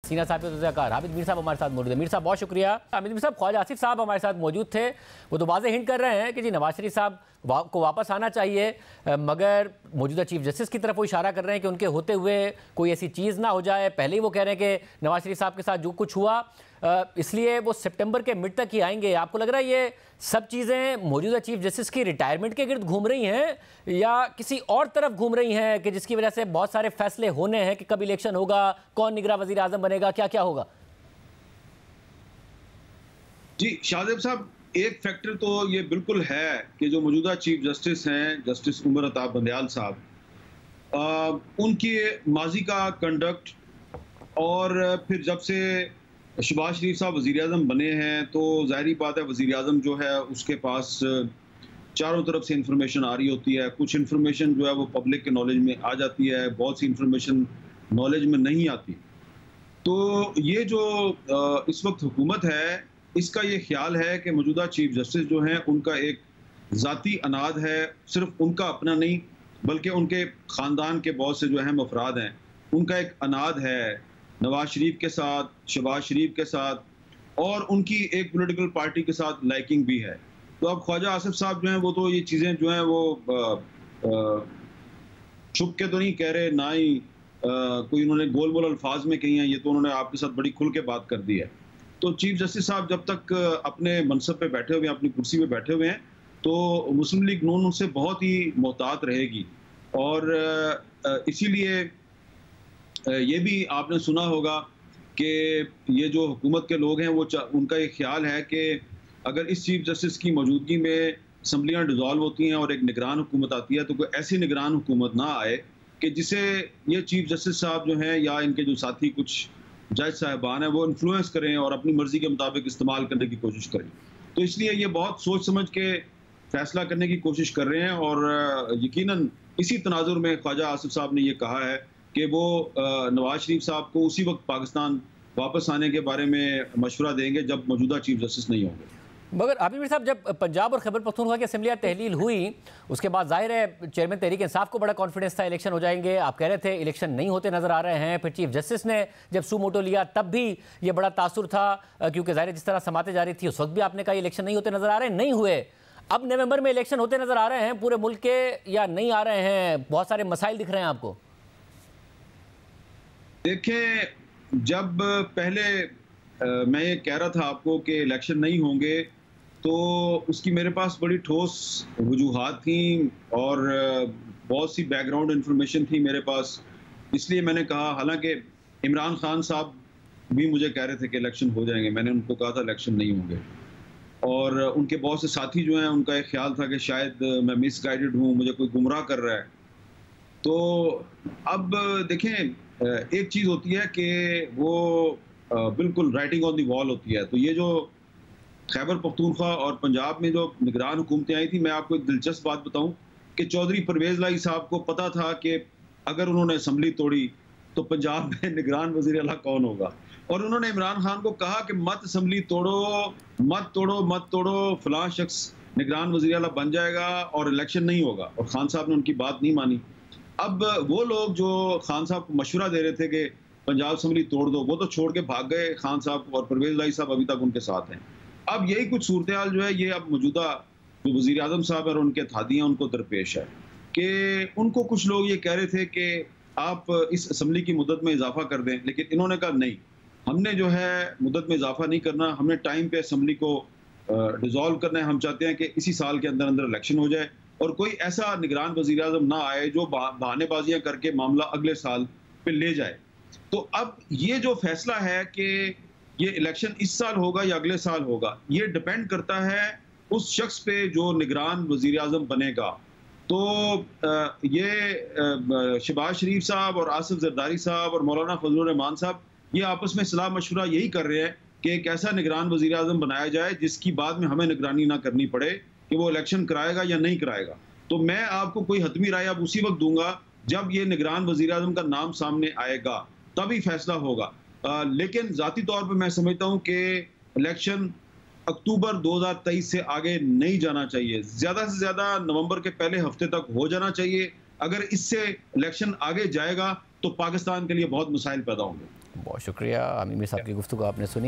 सीना साहब के तज़किरा हामिद मीर साहब हमारे साथ मौजूद है। मीर साहब बहुत शुक्रिया। हामिद मीर साहब, ख्वाजा आसिफ साहब हमारे साथ मौजूद थे। वो तो वाज़ेह हिंट कर रहे हैं कि जी नवाज शरीफ साहब को वापस आना चाहिए, मगर मौजूदा चीफ जस्टिस की तरफ वो इशारा कर रहे हैं कि उनके होते हुए कोई ऐसी चीज़ ना हो जाए। पहले ही वो कह रहे हैं कि नवाज शरीफ साहब के साथ जो कुछ हुआ इसलिए वो सितंबर के मिड तक ही आएंगे। आपको लग रहा है ये सब चीज़ें मौजूदा चीफ जस्टिस की रिटायरमेंट के गिर्द घूम रही हैं या किसी और तरफ घूम रही हैं कि जिसकी वजह से बहुत सारे फैसले होने हैं कि कब इलेक्शन होगा, कौन निगरां वज़ीर आज़म बनेगा, क्या क्या होगा? जी शाहजेब साहब, एक फैक्टर तो ये बिल्कुल है कि जो मौजूदा चीफ जस्टिस हैं, जस्टिस उमर अता बंदयाल साहब, उनकी माजी का कंडक्ट और फिर जब से शहबाज शरीफ साहब वज़ीर आज़म बने हैं तो ज़ाहिरी बात है वज़ीर आज़म जो है उसके पास चारों तरफ से इंफॉर्मेशन आ रही होती है। कुछ इंफॉर्मेशन जो है वो पब्लिक के नॉलेज में आ जाती है, बहुत सी इंफॉर्मेशन नॉलेज में नहीं आती। तो ये जो इस वक्त हुकूमत है, इसका ये ख्याल है कि मौजूदा चीफ जस्टिस जो हैं उनका एक ज़ाती अनाद है, सिर्फ उनका अपना नहीं बल्कि उनके ख़ानदान के बहुत से जो अहम अफराद हैं उनका एक अनाद है नवाज शरीफ के साथ, शहबाज शरीफ के साथ और उनकी एक पॉलिटिकल पार्टी के साथ लाइकिंग भी है। तो अब ख्वाजा आसिफ साहब जो हैं वो तो ये चीज़ें जो हैं वो छुप के तो नहीं कह रहे, ना ही कोई उन्होंने गोल मोल अल्फाज में कही हैं, ये तो उन्होंने आपके साथ बड़ी खुल के बात कर दी है। तो चीफ जस्टिस साहब जब तक अपने मनसब पे बैठे हुए हैं, अपनी कुर्सी पे बैठे हुए हैं, तो मुस्लिम लीग नून उनसे बहुत ही मोहतात रहेगी। और इसीलिए ये भी आपने सुना होगा कि ये जो हुकूमत के लोग हैं वो उनका ये ख्याल है कि अगर इस चीफ जस्टिस की मौजूदगी में असम्बलियाँ डिज़ोल्व होती हैं और एक निगरान हुकूमत आती है तो कोई ऐसी निगरान हुकूमत ना आए कि जिसे ये चीफ जस्टिस साहब जो हैं या इनके जो साथी कुछ जज साहिबान हैं वो इन्फ्लुएंस करें और अपनी मर्जी के मुताबिक इस्तेमाल करने की कोशिश करें। तो इसलिए ये बहुत सोच समझ के फैसला करने की कोशिश कर रहे हैं और यकीनन इसी तनाजुर में ख्वाजा आसिफ साहब ने ये कहा है कि वो नवाज शरीफ साहब को उसी वक्त पाकिस्तान वापस आने के बारे में मशवरा देंगे जब मौजूदा चीफ जस्टिस नहीं होंगे। मगर हामिद मीर साहब, जब पंजाब और खैबर पख्तूनख्वा की असेंबलियाँ तहलील हुई उसके बाद जाहिर है चेयरमैन तहरीक इंसाफ को बड़ा कॉन्फिडेंस था इलेक्शन हो जाएंगे। आप कह रहे थे इलेक्शन नहीं होते नजर आ रहे हैं। फिर चीफ जस्टिस ने जब सू मोटो लिया तब भी ये बड़ा तासुर था क्योंकि जाहिर जिस तरह समाते जा रही थी उस वक्त भी आपने कहा इलेक्शन नहीं होते नजर आ रहे हैं, नहीं हुए। अब नवंबर में इलेक्शन होते नजर आ रहे हैं पूरे मुल्क के या नहीं आ रहे हैं? बहुत सारे मसाइल दिख रहे हैं आपको। देखें, जब पहले मैं ये कह रहा था आपको कि इलेक्शन नहीं होंगे तो उसकी मेरे पास बड़ी ठोस वजूहात थी और बहुत सी बैकग्राउंड इंफॉर्मेशन थी मेरे पास, इसलिए मैंने कहा। हालांकि इमरान खान साहब भी मुझे कह रहे थे कि इलेक्शन हो जाएंगे, मैंने उनको कहा था इलेक्शन नहीं होंगे। और उनके बहुत से साथी जो हैं उनका एक ख्याल था कि शायद मैं मिसगाइडेड हूँ, मुझे कोई गुमराह कर रहा है। तो अब देखें, एक चीज़ होती है कि वो बिल्कुल राइटिंग ऑन द वॉल होती है। तो ये जो खैबर पख्तूनख्वा और पंजाब में जो निगरान हुकूमतें आई थी, मैं आपको एक दिलचस्प बात बताऊं कि चौधरी परवेज़ लाई साहब को पता था कि अगर उन्होंने असम्बली तोड़ी तो पंजाब में निगरान वज़ीर आला कौन होगा, और उन्होंने इमरान खान को कहा कि मत असम्बली तोड़ो, मत तोड़ो, मत तोड़ो, फलां शख्स निगरान वज़ीर आला बन जाएगा और इलेक्शन नहीं होगा। और खान साहब ने उनकी बात नहीं मानी। अब वो लोग जो खान साहब को मशवरा दे रहे थे कि पंजाब असम्बली तोड़ दो, वो तो छोड़ के भाग गए खान साहब, और परवेज़ लाई साहब अभी तक उनके साथ हैं। अब यही कुछ सूरत हाल जो है ये अब मौजूदा जो वज़ीर आज़म साहब और उनके थादियाँ उनको दरपेश है कि उनको कुछ लोग ये कह रहे थे कि आप इस असम्बली की मुद्दत में इजाफा कर दें, लेकिन इन्होंने कहा नहीं, हमने जो है मुद्दत में इजाफा नहीं करना, हमने टाइम पे असम्बली को डिज़ोल्व करना है। हम चाहते हैं कि इसी साल के अंदर अंदर इलेक्शन हो जाए और कोई ऐसा निगरान वज़ीर आज़म ना आए जो बहानेबाजियाँ करके मामला अगले साल पे ले जाए। तो अब ये जो फैसला है कि ये इलेक्शन इस साल होगा या अगले साल होगा, ये डिपेंड करता है उस शख्स पे जो निगरान वज़ीर आज़म बनेगा। तो ये शहबाज शरीफ साहब और आसिफ जरदारी साहब और मौलाना फजलुर रहमान साहब ये आपस में सलाह मशवरा यही कर रहे हैं कि एक ऐसा निगरान वज़ीर आज़म बनाया जाए जिसकी बाद में हमें निगरानी ना करनी पड़े कि वो इलेक्शन कराएगा या नहीं कराएगा। तो मैं आपको कोई हतमी राय अब उसी वक्त दूंगा जब ये निगरान वज़ीर आज़म का नाम सामने आएगा, तभी फैसला होगा। लेकिन ज़ाती तौर पर मैं समझता हूँ कि इलेक्शन अक्टूबर 2023 से आगे नहीं जाना चाहिए, ज़्यादा से ज़्यादा नवंबर के पहले हफ्ते तक हो जाना चाहिए। अगर इससे इलेक्शन आगे जाएगा तो पाकिस्तान के लिए बहुत मसाइल पैदा होंगे। बहुत शुक्रिया। आमिर मीर साहब की गुफ्तगू आपने सुनी।